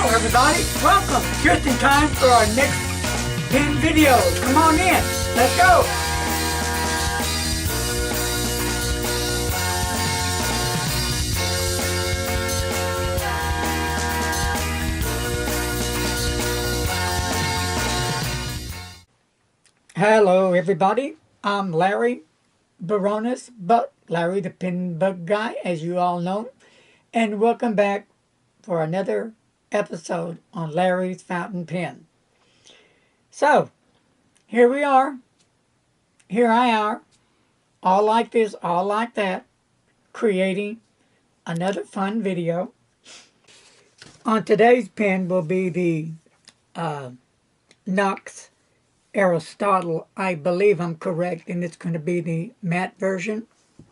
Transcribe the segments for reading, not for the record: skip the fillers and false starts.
Hello everybody, welcome. Just in time for our next pen video. Come on in, let's go. Hello everybody, I'm Larry Baronis, but Larry the Pen Bug Guy, as you all know, and welcome back for another episode on Larry's Fountain Pen. So, here we are, here I are, all like this, all like that, creating another fun video. On today's pen will be the Knox Aristotle. I believe I'm correct, and it's going to be the matte version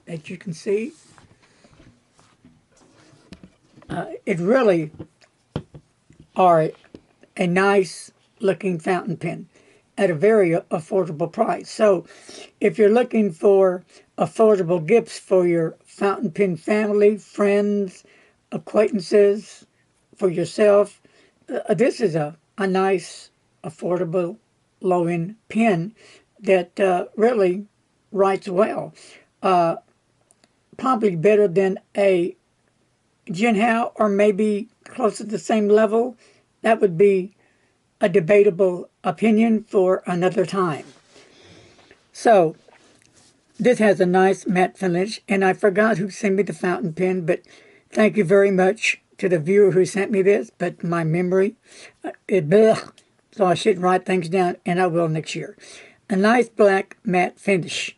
that you can see. It really are a nice looking fountain pen at a very affordable price. So if you're looking for affordable gifts for your fountain pen family, friends, acquaintances, for yourself, this is a nice affordable low-end pen that really writes well. Probably better than a Jinhao, or maybe close to the same level. That would be a debatable opinion for another time. So, this has a nice matte finish, and I forgot who sent me the fountain pen, but thank you very much to the viewer who sent me this, but my memory, so I should write things down, and I will next year. A nice black matte finish,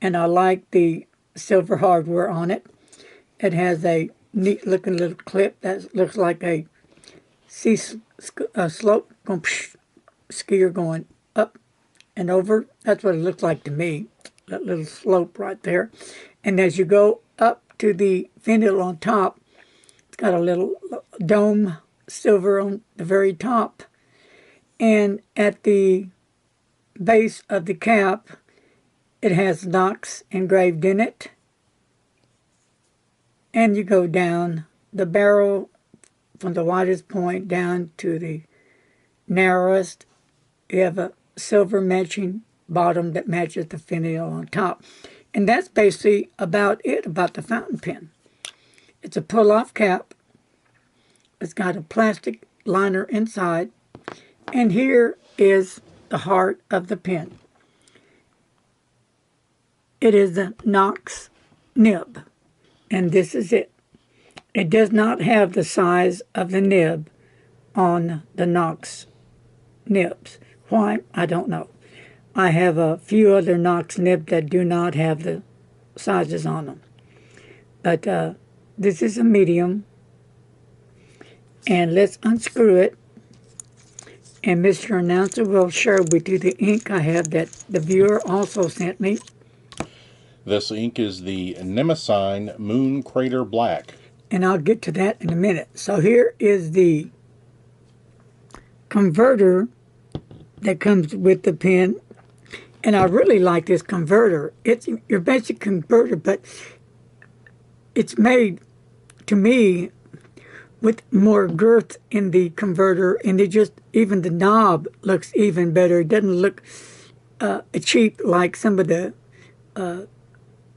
and I like the silver hardware on it. It has a neat looking little clip that looks like a slope skier going up and over. That's what it looks like to me, that little slope right there. And as you go up to the finial on top, it's got a little dome silver on the very top. And at the base of the cap, it has Knox engraved in it. And you go down the barrel from the widest point down to the narrowest. You have a silver matching bottom that matches the finial on top. And that's basically about it about the fountain pen. It's a pull-off cap. It's got a plastic liner inside. And here is the heart of the pen. It is the Knox nib. And this is it. It does not have the size of the nib on the Knox nibs. Why? I don't know. I have a few other Knox nibs that do not have the sizes on them. But this is a medium. And let's unscrew it. And Mr. Announcer will share with you the ink I have that the viewer also sent me. This ink is the Nemesis Moon Crater Black. And I'll get to that in a minute. So here is the converter that comes with the pen. And I really like this converter. It's your basic converter, but it's made, to me, with more girth in the converter. And it just, even the knob looks even better. It doesn't look cheap like some of the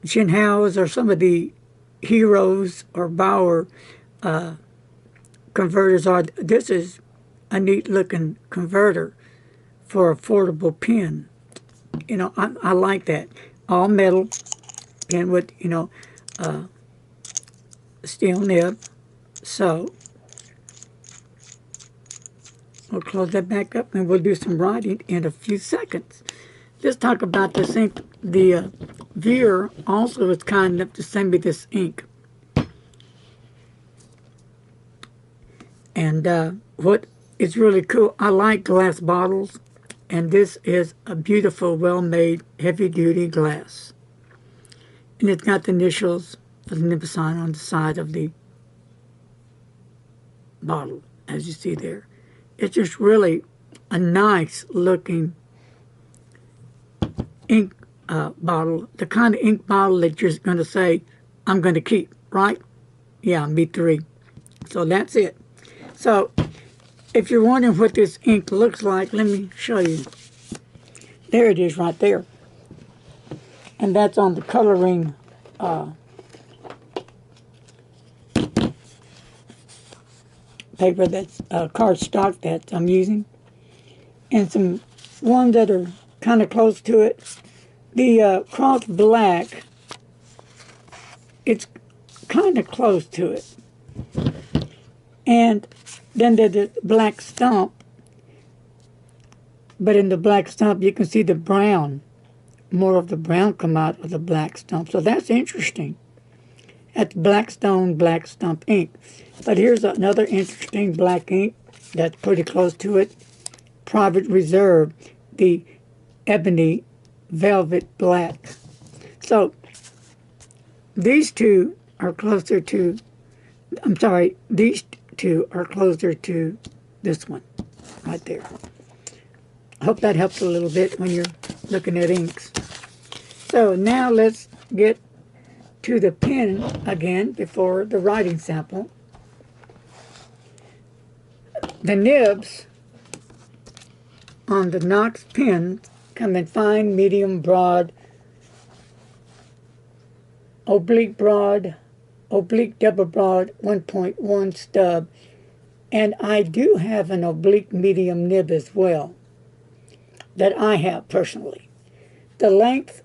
Jinhaos or some of the Heroes or Bauer converters are. This is a neat looking converter for affordable pen. You know, I like that. All metal pen with, you know, steel nib. So we'll close that back up and we'll do some writing in a few seconds. Let's talk about this ink. The viewer also was kind enough to send me this ink. And what is really cool, I like glass bottles, and this is a beautiful, well-made, heavy-duty glass. And it's got the initials for the Nemesis on the side of the bottle, as you see there. It's just really a nice-looking ink bottle, the kind of ink bottle that you're going to say, I'm going to keep, right? Yeah, me three. So that's it. So if you're wondering what this ink looks like, let me show you. There it is right there. And that's on the coloring paper, that's cardstock that I'm using. And some ones that are kind of close to it. The cross black, it's kind of close to it. And then there's the black stump. But in the black stump, you can see the brown. More of the brown come out of the black stump. So that's interesting. That's Blackstone Black Stump ink. But here's another interesting black ink that's pretty close to it. Private Reserve, the Ebony Velvet Black. So these two are closer to, I'm sorry, these two are closer to this one right there. I hope that helps a little bit when you're looking at inks. So now let's get to the pen again before the writing sample. The nibs on the Knox pens come in fine, medium, broad, oblique broad, oblique double broad, 1.1 stub, and I do have an oblique medium nib as well that I have personally. The length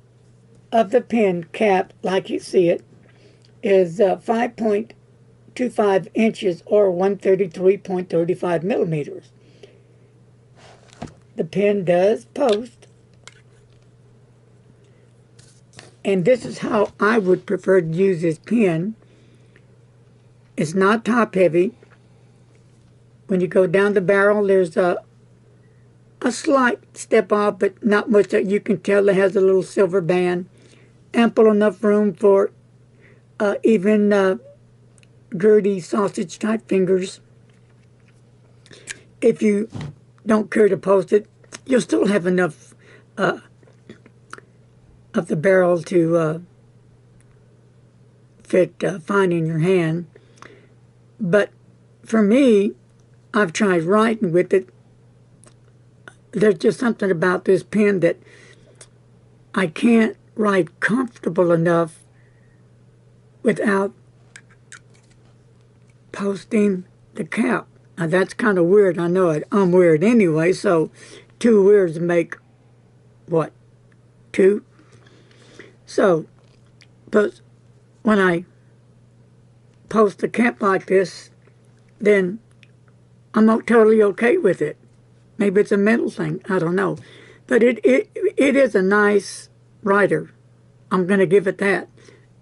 of the pen cap, like you see it, is 5.25 inches or 133.35 millimeters. The pen does post, and this is how I would prefer to use this pen. It's not top heavy. When you go down the barrel, there's a slight step off, but not much that you can tell. It has a little silver band. Ample enough room for even girty sausage type fingers. If you don't care to post it, you'll still have enough of the barrel to fit fine in your hand. But for me, I've tried writing with it. There's just something about this pen that I can't write comfortable enough without posting the cap. Now that's kind of weird, I know it. I'm weird anyway, so two weirds make, what, two? So, but when I post the cap like this, then I'm totally okay with it. Maybe it's a mental thing, I don't know. But it is a nice writer. I'm going to give it that.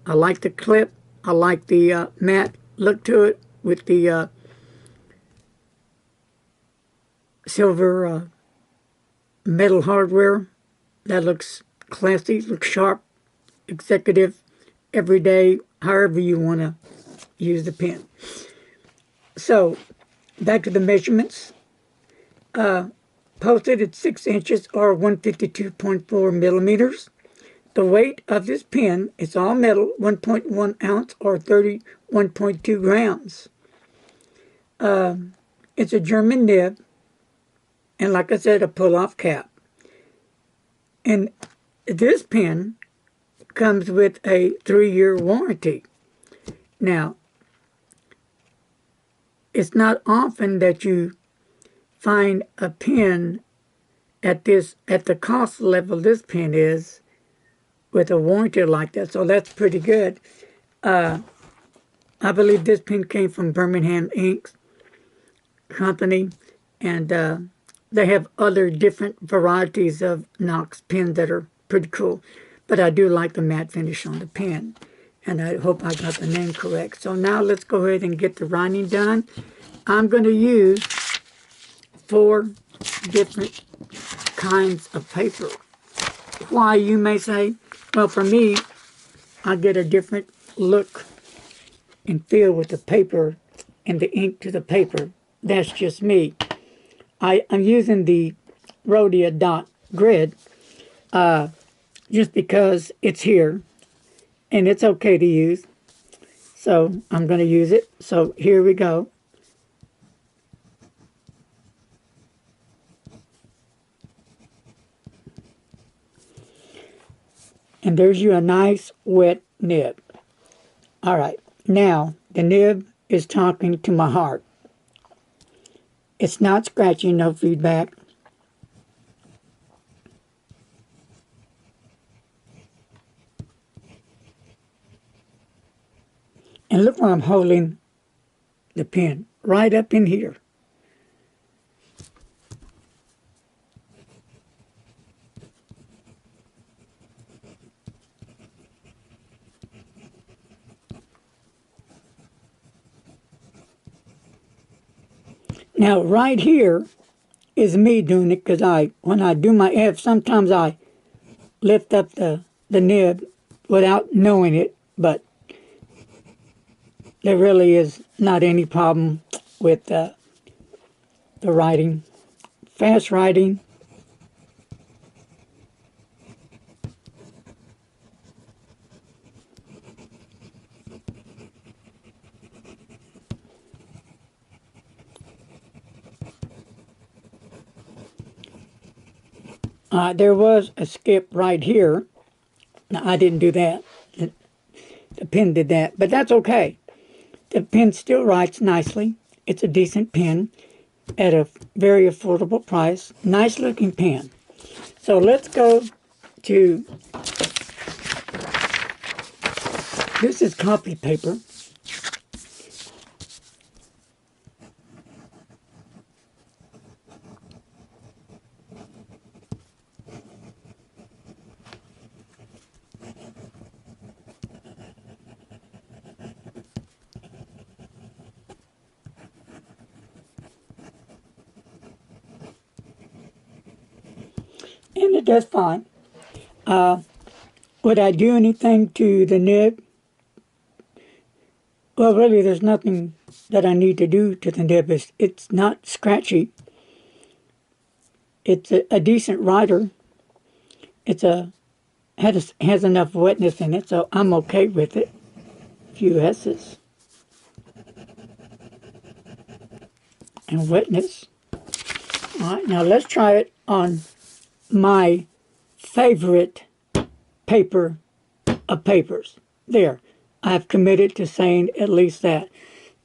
I like the clip. I like the matte look to it with the silver metal hardware. That looks classy, looks sharp, executive, everyday, however you want to use the pen. So, back to the measurements. Posted at 6 inches or 152.4 millimeters. The weight of this pen is all metal, 1.1 ounce or 31.2 grams. It's a German nib, and like I said, a pull-off cap. And this pen comes with a 3-year warranty. Now, it's not often that you find a pen at the cost level this pen is with a warranty like that, so that's pretty good. I believe this pen came from Birmingham Ink Company, and they have other different varieties of Knox pens that are pretty cool, but I do like the matte finish on the pen, and I hope I got the name correct. So now let's go ahead and get the writing done. I'm going to use 4 different kinds of paper. Why, you may say? Well, for me, I get a different look and feel with the paper and the ink to the paper. That's just me. I'm using the Rhodia Dot Grid just because it's here and it's okay to use. So I'm going to use it. So here we go. And there's you a nice wet nib. All right, now the nib is talking to my heart. It's not scratchy, no feedback. And look where I'm holding the pen, right up in here. Now, right here is me doing it because when I do my F, sometimes I lift up the nib without knowing it, but there really is not any problem with the writing. Fast writing. There was a skip right here. Now, I didn't do that. The pen did that, but that's okay. The pen still writes nicely. It's a decent pen at a very affordable price. Nice looking pen. So let's go to, this is copy paper. And it does fine. Would I do anything to the nib? Well, really, there's nothing that I need to do to the nib. It's not scratchy. It's a decent writer. Has enough wetness in it, so I'm okay with it. A few S's. And wetness. All right, now let's try it on my favorite paper of papers. There, I've committed to saying at least that.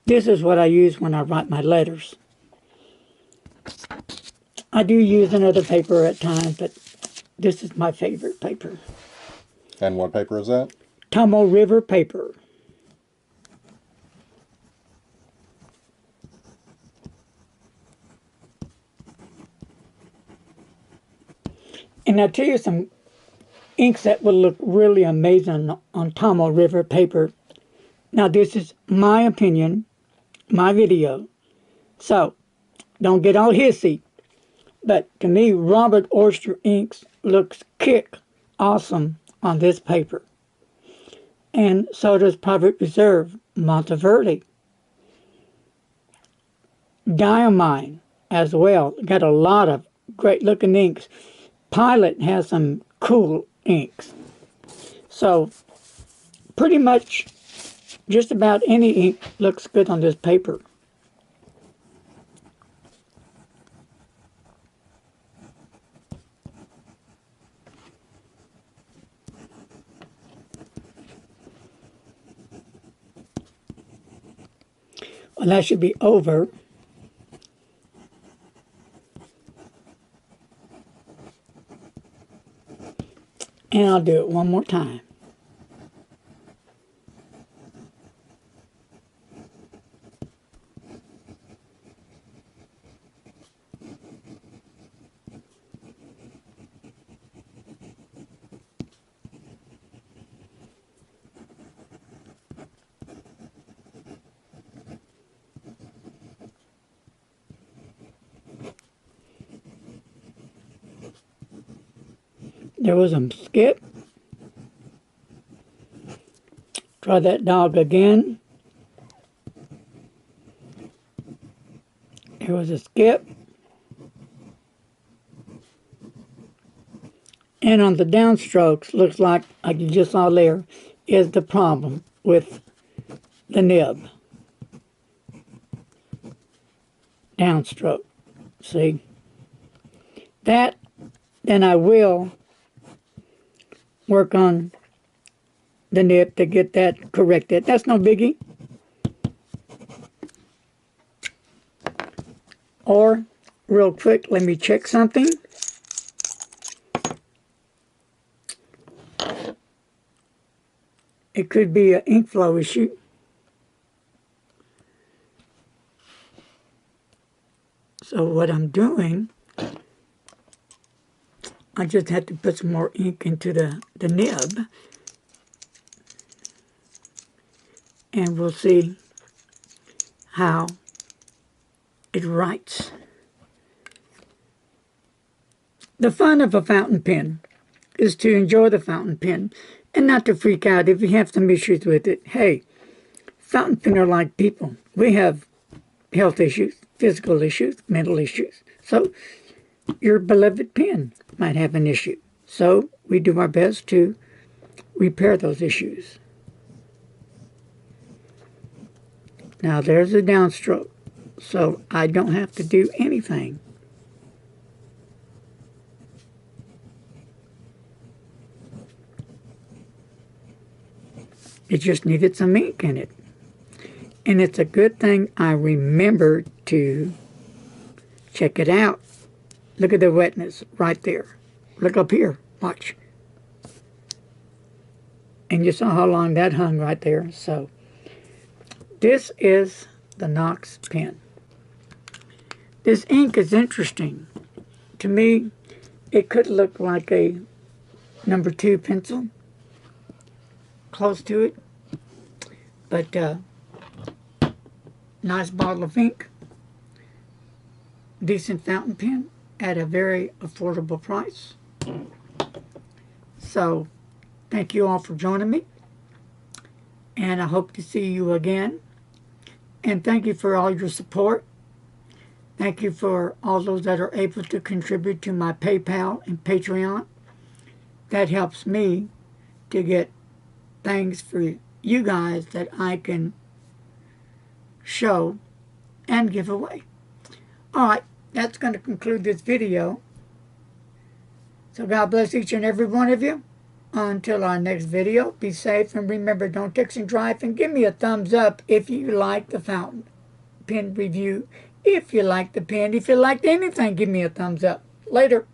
This is what I use when I write my letters. I do use another paper at times, but this is my favorite paper. And what paper is that? Tomo River paper. And I'll tell you some inks that will look really amazing on Tomo River paper. Now, this is my opinion, my video, so don't get all hissy. But to me, Robert Oyster inks looks kick awesome on this paper. And so does Private Reserve, Monteverde. Diamine as well. Got a lot of great looking inks. Pilot has some cool inks. So pretty much just about any ink looks good on this paper. Well, that should be over. And I'll do it one more time. There was a skip. Try that dog again. There was a skip. And on the downstrokes, looks like you just saw there, is the problem with the nib. Downstroke. See? That, then I will work on the nib to get that corrected. That's no biggie. Or, real quick, let me check something. It could be an ink flow issue. So what I'm doing, I just had to put some more ink into the nib. And we'll see how it writes. The fun of a fountain pen is to enjoy the fountain pen and not to freak out if you have some issues with it. Hey, fountain pen are like people. We have health issues, physical issues, mental issues. So your beloved pen might have an issue. So we do our best to repair those issues. Now there's a downstroke, so I don't have to do anything. It just needed some ink in it. And it's a good thing I remembered to check it out. Look at the wetness right there. Look up here. Watch. And you saw how long that hung right there. So this is the Knox pen. This ink is interesting. To me, it could look like a number 2 pencil. Close to it. But nice bottle of ink. Decent fountain pen at a very affordable price. So, thank you all for joining me. And I hope to see you again. And thank you for all your support. Thank you for all those that are able to contribute to my PayPal and Patreon. That helps me to get things for you guys that I can show and give away. Alright, that's going to conclude this video. So God bless each and every one of you. Until our next video, be safe and remember, don't text and drive, and give me a thumbs up if you like the fountain pen review. If you like the pen, if you liked anything, give me a thumbs up. Later.